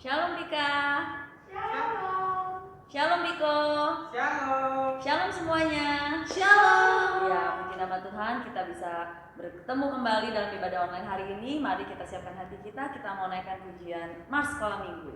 Shalom Dika. Shalom. Shalom Biko. Shalom. Shalom semuanya. Shalom. Ya, puji nama Tuhan kita bisa bertemu kembali dalam ibadah online hari ini. Mari kita siapkan hati kita mau naikkan pujian Mars Sekolah Minggu.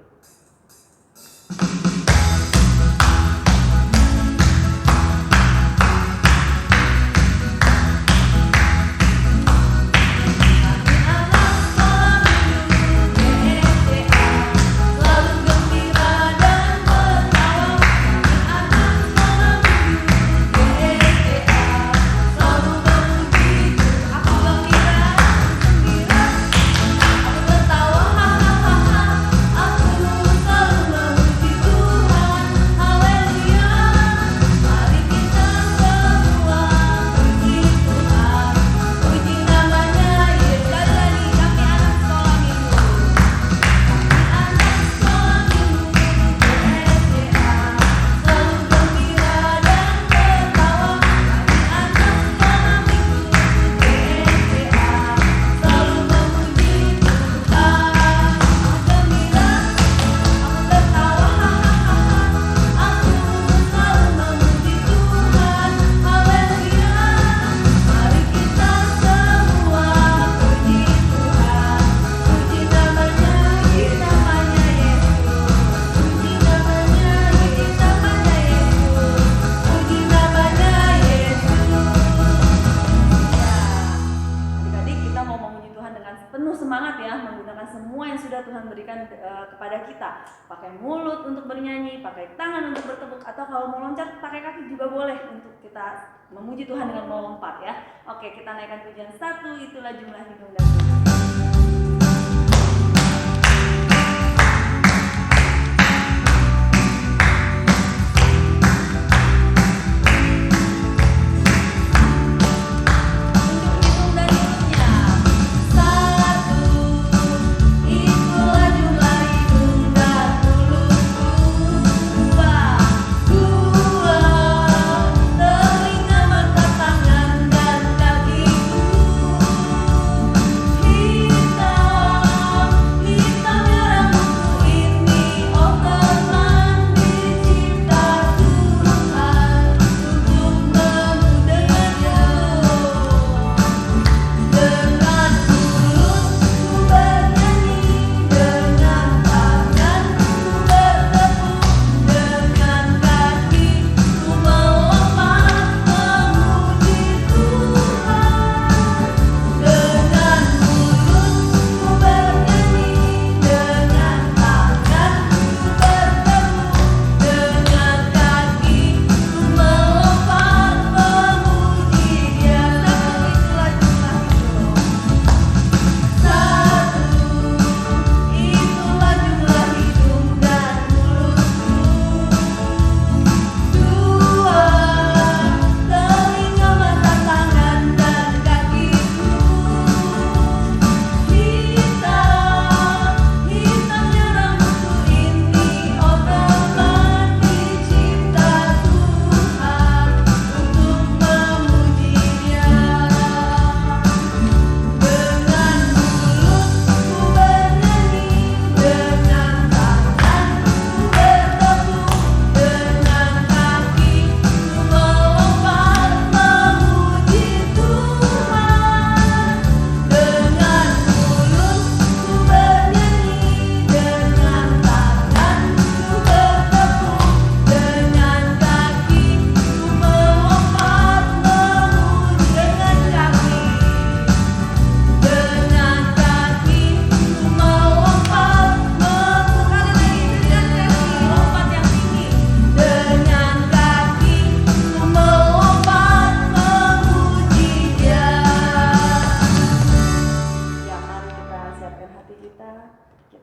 Kepada kita, pakai mulut untuk bernyanyi, pakai tangan untuk bertepuk, atau kalau mau loncat pakai kaki juga boleh untuk kita memuji Tuhan dengan melompat ya. Oke, kita naikkan pujian 1, itulah jumlah hidung dan tubuh.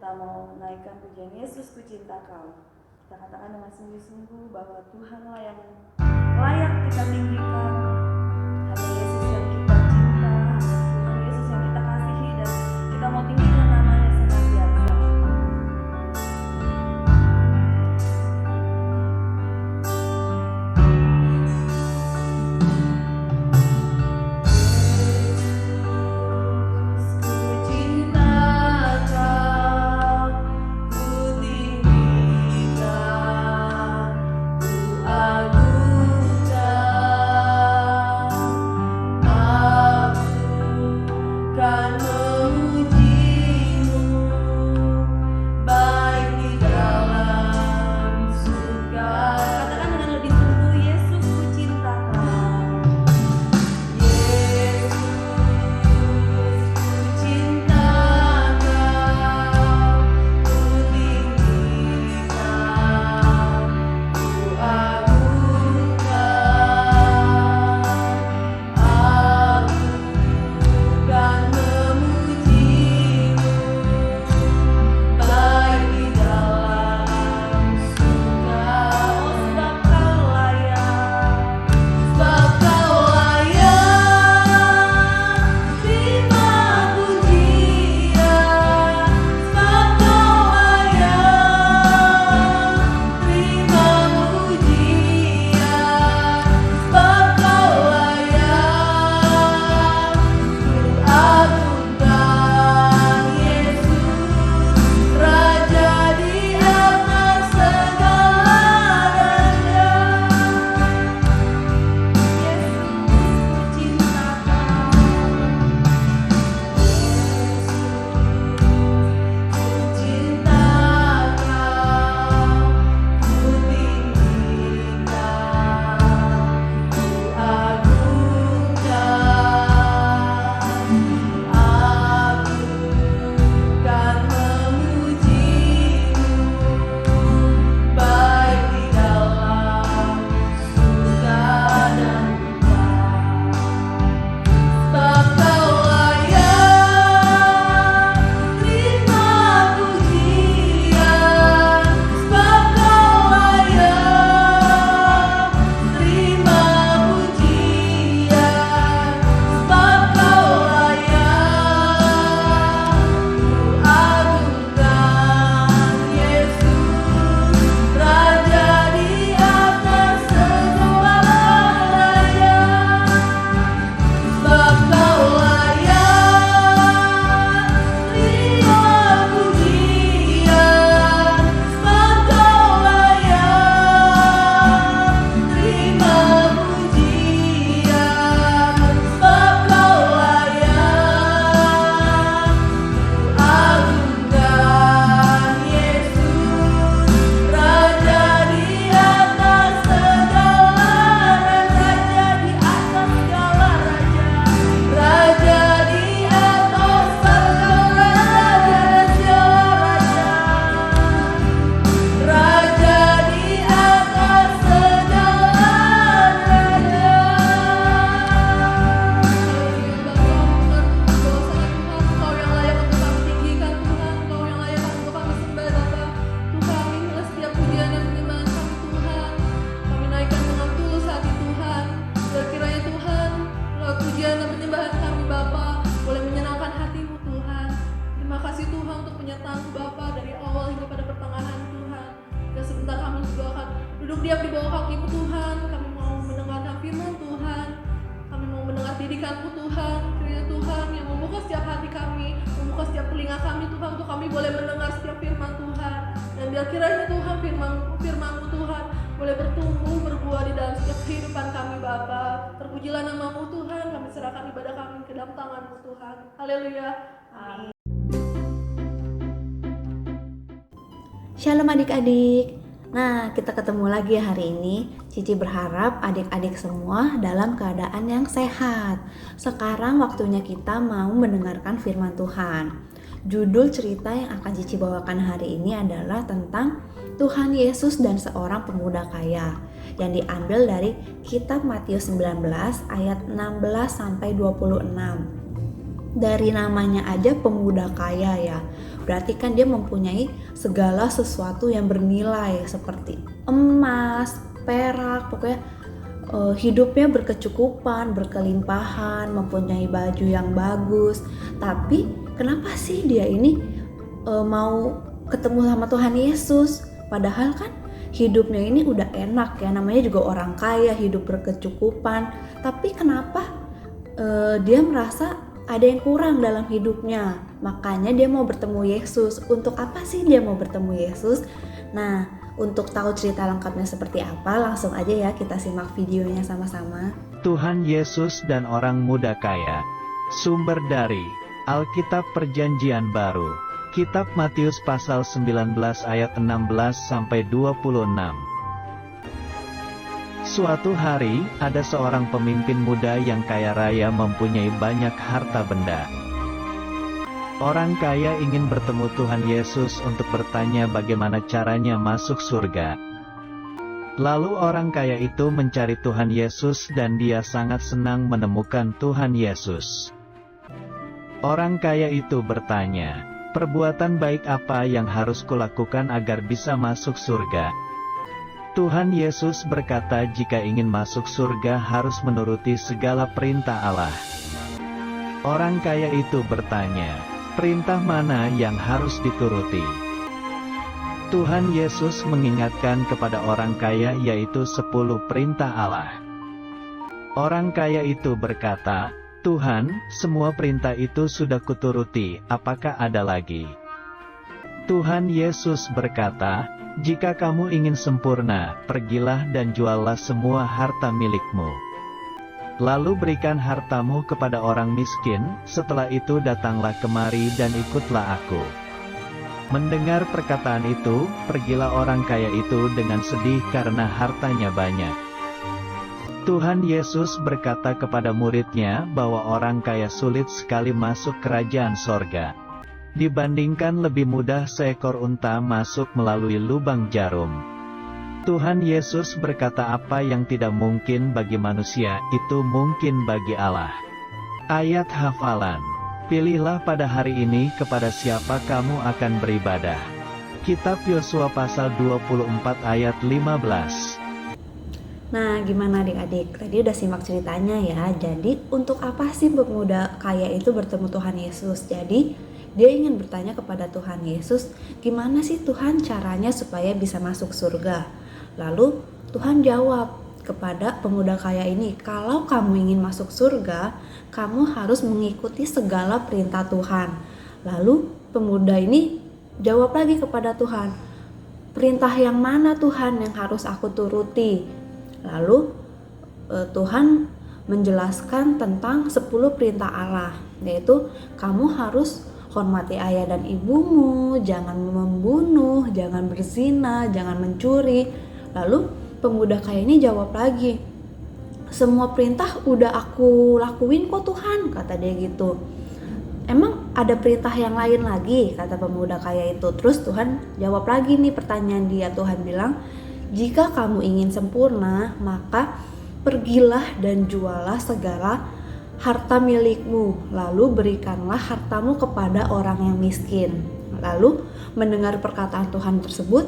Kita mau naikkan pujian Yesus ku cinta kau. Kita katakan dengan sungguh-sungguh bahwa Tuhanlah yang layak kita tinggikan. Hanya Yesus yang kita cinta, Tuhan Yesus yang kita kasihi, dan kita mau tinggikan namanya senantiasa. Yesus ku cinta kau, ku berdiam di bawah kaki-Mu Tuhan. Kami mau mendengarkan firman Tuhan. Kami mau mendengar didikan-Mu Tuhan. Kiranya Tuhan yang membuka setiap hati kami, membuka setiap telinga kami Tuhan, untuk kami boleh mendengar setiap firman Tuhan. Dan biar kiranya Tuhan firman-Mu Tuhan boleh bertumbuh, berbuah di dalam setiap kehidupan kami Bapa. Terpujilah nama-Mu Tuhan. Kami serahkan ibadah kami ke dalam tangan-Mu Tuhan. Haleluya. Amin. Shalom adik-adik. Nah, kita ketemu lagi hari ini. Cici berharap adik-adik semua dalam keadaan yang sehat. Sekarang waktunya kita mau mendengarkan firman Tuhan. Judul cerita yang akan Cici bawakan hari ini adalah tentang Tuhan Yesus dan seorang pemuda kaya, yang diambil dari kitab Matius 19 ayat 16 sampai 26. Dari namanya aja pemuda kaya ya, berarti kan dia mempunyai segala sesuatu yang bernilai seperti emas, perak, pokoknya hidupnya berkecukupan, berkelimpahan, mempunyai baju yang bagus. Tapi kenapa sih dia ini mau ketemu sama Tuhan Yesus? Padahal kan hidupnya ini udah enak ya, namanya juga orang kaya, hidup berkecukupan. Tapi kenapa dia merasa ada yang kurang dalam hidupnya? Makanya dia mau bertemu Yesus. Untuk apa sih dia mau bertemu Yesus? Nah, untuk tahu cerita lengkapnya seperti apa, langsung aja ya kita simak videonya sama-sama. Tuhan Yesus dan orang muda kaya. Sumber dari Alkitab Perjanjian Baru, Kitab Matius pasal 19 ayat 16 sampai 26. Suatu hari, ada seorang pemimpin muda yang kaya raya mempunyai banyak harta benda. Orang kaya ingin bertemu Tuhan Yesus untuk bertanya bagaimana caranya masuk surga. Lalu orang kaya itu mencari Tuhan Yesus dan dia sangat senang menemukan Tuhan Yesus. Orang kaya itu bertanya, "Perbuatan baik apa yang harus kulakukan agar bisa masuk surga?" Tuhan Yesus berkata, jika ingin masuk surga harus menuruti segala perintah Allah. Orang kaya itu bertanya, perintah mana yang harus dituruti? Tuhan Yesus mengingatkan kepada orang kaya yaitu 10 perintah Allah. Orang kaya itu berkata, Tuhan, semua perintah itu sudah kuturuti, apakah ada lagi? Tuhan Yesus berkata, jika kamu ingin sempurna, pergilah dan juallah semua harta milikmu. Lalu berikan hartamu kepada orang miskin, setelah itu datanglah kemari dan ikutlah aku. Mendengar perkataan itu, pergilah orang kaya itu dengan sedih karena hartanya banyak. Tuhan Yesus berkata kepada muridnya bahwa orang kaya sulit sekali masuk kerajaan sorga. Dibandingkan lebih mudah seekor unta masuk melalui lubang jarum. Tuhan Yesus berkata apa yang tidak mungkin bagi manusia, itu mungkin bagi Allah. Ayat hafalan. Pilihlah pada hari ini kepada siapa kamu akan beribadah. Kitab Yosua pasal 24 ayat 15. Nah, gimana adik-adik? Tadi udah simak ceritanya ya. Jadi, untuk apa sih pemuda kaya itu bertemu Tuhan Yesus? Jadi, dia ingin bertanya kepada Tuhan Yesus, gimana sih Tuhan caranya supaya bisa masuk surga? Lalu Tuhan jawab kepada pemuda kaya ini, kalau kamu ingin masuk surga, kamu harus mengikuti segala perintah Tuhan. Lalu pemuda ini jawab lagi kepada Tuhan, perintah yang mana Tuhan yang harus aku turuti? Lalu Tuhan menjelaskan tentang 10 perintah Allah, yaitu kamu harus hormati ayah dan ibumu, jangan membunuh, jangan berzina, jangan mencuri. Lalu pemuda kaya ini jawab lagi, semua perintah udah aku lakuin kok Tuhan, kata dia gitu. Emang ada perintah yang lain lagi, kata pemuda kaya itu. Terus Tuhan jawab lagi nih pertanyaan dia. Tuhan bilang, jika kamu ingin sempurna, maka pergilah dan jualah segala harta milikmu, lalu berikanlah hartamu kepada orang yang miskin. Lalu mendengar perkataan Tuhan tersebut,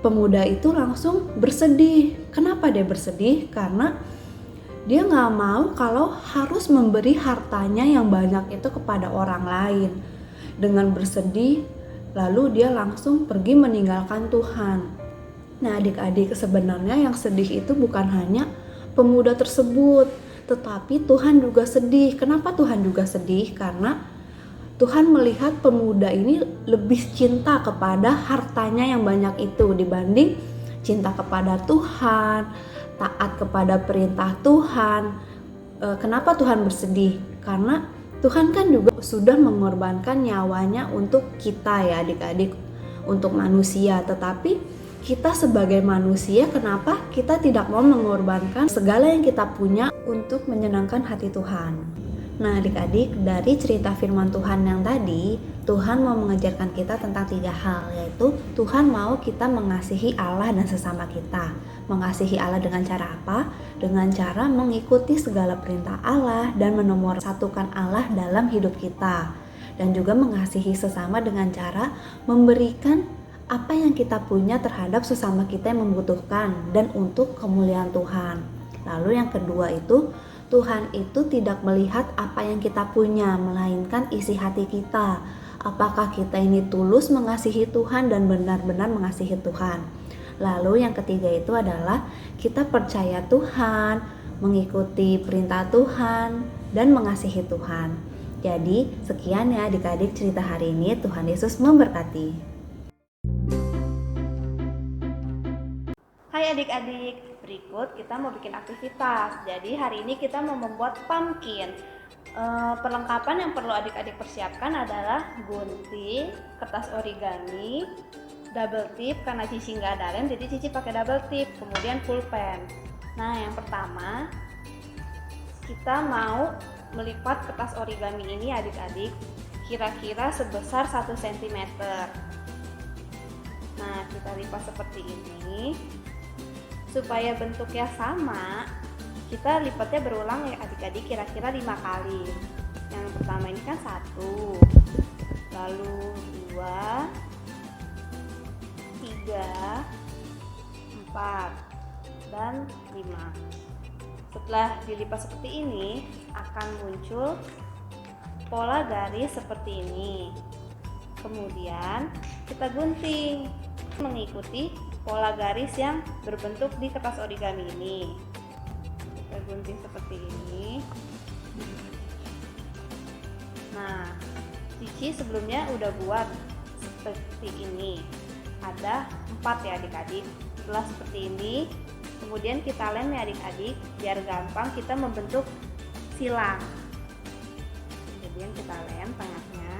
pemuda itu langsung bersedih. Kenapa dia bersedih? Karena dia gak mau kalau harus memberi hartanya yang banyak itu kepada orang lain. Dengan bersedih, lalu dia langsung pergi meninggalkan Tuhan. Nah adik-adik, sebenarnya yang sedih itu bukan hanya pemuda tersebut, tetapi Tuhan juga sedih. Kenapa Tuhan juga sedih? Karena Tuhan melihat pemuda ini lebih cinta kepada hartanya yang banyak itu dibanding cinta kepada Tuhan, taat kepada perintah Tuhan. Kenapa Tuhan bersedih? Karena Tuhan kan juga sudah mengorbankan nyawanya untuk kita ya adik-adik, untuk manusia. Tetapi kita sebagai manusia, kenapa kita tidak mau mengorbankan segala yang kita punya untuk menyenangkan hati Tuhan? Nah adik-adik, dari cerita firman Tuhan yang tadi, Tuhan mau mengajarkan kita tentang 3 hal, yaitu Tuhan mau kita mengasihi Allah dan sesama kita. Mengasihi Allah dengan cara apa? Dengan cara mengikuti segala perintah Allah dan menomorsatukan Allah dalam hidup kita. Dan juga mengasihi sesama dengan cara memberikan apa yang kita punya terhadap sesama kita yang membutuhkan dan untuk kemuliaan Tuhan. Lalu yang kedua itu, Tuhan itu tidak melihat apa yang kita punya, melainkan isi hati kita. Apakah kita ini tulus mengasihi Tuhan dan benar-benar mengasihi Tuhan. Lalu yang ketiga itu adalah kita percaya Tuhan, mengikuti perintah Tuhan, dan mengasihi Tuhan. Jadi sekian ya adik-adik cerita hari ini. Tuhan Yesus memberkati. Hai adik-adik, berikut kita mau bikin aktivitas. Jadi hari ini kita mau membuat pumpkin. Perlengkapan yang perlu adik-adik persiapkan adalah gunting, kertas origami, double tip karena Cici nggak ada lem, jadi Cici pakai double tip, kemudian pulpen. Nah yang pertama, kita mau melipat kertas origami ini adik-adik kira-kira sebesar 1 cm. Nah kita lipat seperti ini. Supaya bentuknya sama, kita lipatnya berulang ya adik-adik kira-kira 5 kali. Yang pertama ini kan 1, lalu 2, 3, 4, dan 5. Setelah dilipat seperti ini, akan muncul pola garis seperti ini. Kemudian kita gunting mengikuti pola garis yang berbentuk di kertas origami ini. Kita gunting seperti ini. Nah, Cici sebelumnya udah buat seperti ini. Ada 4 ya adik-adik. Setelah seperti ini, kemudian kita lem ya adik-adik biar gampang kita membentuk silang. Kemudian kita lem tengahnya.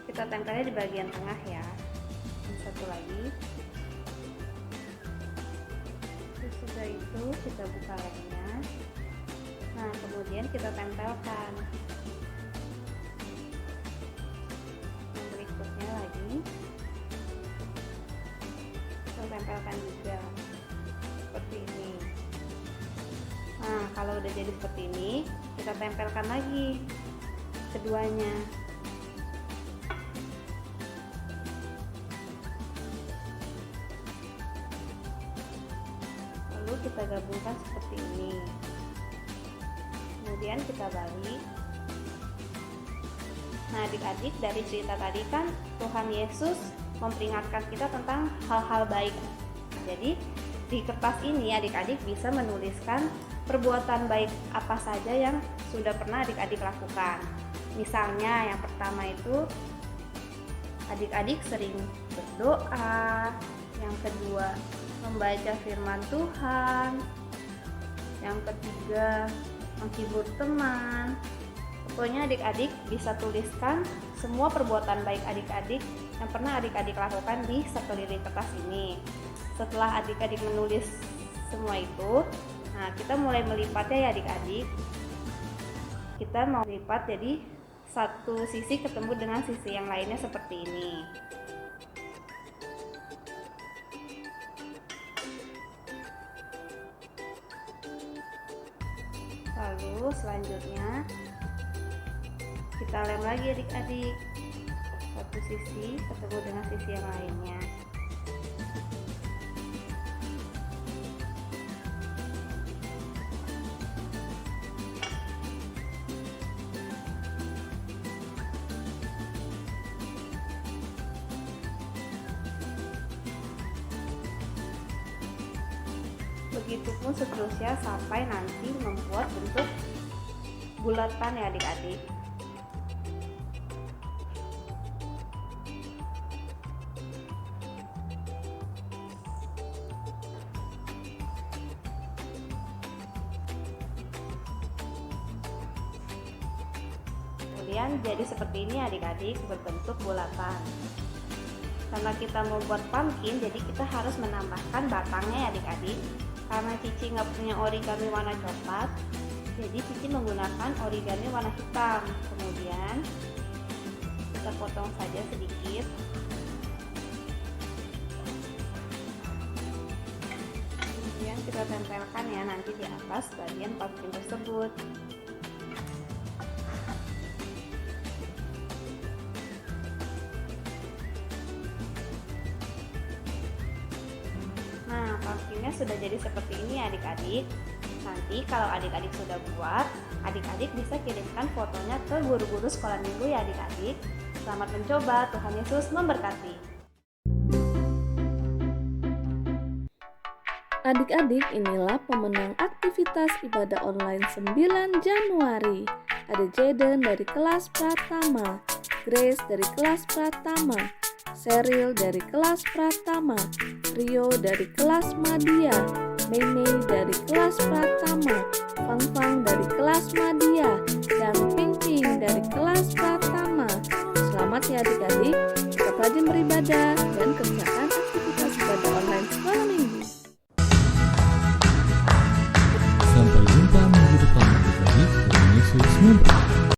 Kita tempelnya di bagian tengah ya. Satu lagi. Sesudah itu kita buka lemnya. Nah kemudian kita tempelkan. Yang berikutnya lagi kita tempelkan juga seperti ini. Nah kalau udah jadi seperti ini, kita tempelkan lagi keduanya. Kita gabungkan seperti ini. Kemudian kita balik. Nah adik-adik, dari cerita tadi kan Tuhan Yesus memperingatkan kita tentang hal-hal baik. Jadi di kertas ini adik-adik bisa menuliskan perbuatan baik apa saja yang sudah pernah adik-adik lakukan. Misalnya yang pertama itu adik-adik sering berdoa. Yang kedua membaca firman Tuhan. Yang ketiga menghibur teman. Pokoknya adik-adik bisa tuliskan semua perbuatan baik adik-adik yang pernah adik-adik lakukan di sekeliling kertas ini. Setelah adik-adik menulis semua itu, nah kita mulai melipatnya ya adik-adik. Kita mau lipat jadi satu sisi ketemu dengan sisi yang lainnya seperti ini. Lalu selanjutnya kita lem lagi adik-adik, satu sisi ketemu dengan sisi yang lainnya. Begitupun seterusnya sampai nanti membuat bentuk bulatan ya adik-adik. Kemudian jadi seperti ini adik-adik, berbentuk bulatan. Karena kita mau buat pumpkin, jadi kita harus menambahkan batangnya ya adik-adik. Karena Cici nggak punya origami warna coklat, jadi Cici menggunakan origami warna hitam. Kemudian kita potong saja sedikit. Kemudian kita tempelkan ya nanti di atas bagian pumpkin tersebut. Nah, pumpkinnya sudah jadi seperti ini adik-adik. Nanti kalau adik-adik sudah buat, adik-adik bisa kirimkan fotonya ke guru-guru sekolah minggu ya adik-adik. Selamat mencoba, Tuhan Yesus memberkati. Adik-adik, inilah pemenang aktivitas ibadah online 9 Januari. Ada Jaden dari kelas Pratama, Grace dari kelas Pratama, Cheryl dari kelas Pratama, Rio dari kelas Madia, Mei dari kelas Pratama, Fang dari kelas Madia, dan Ping dari kelas Pratama. Selamat ya adik-adik, tetap rajin beribadah dan kerjakan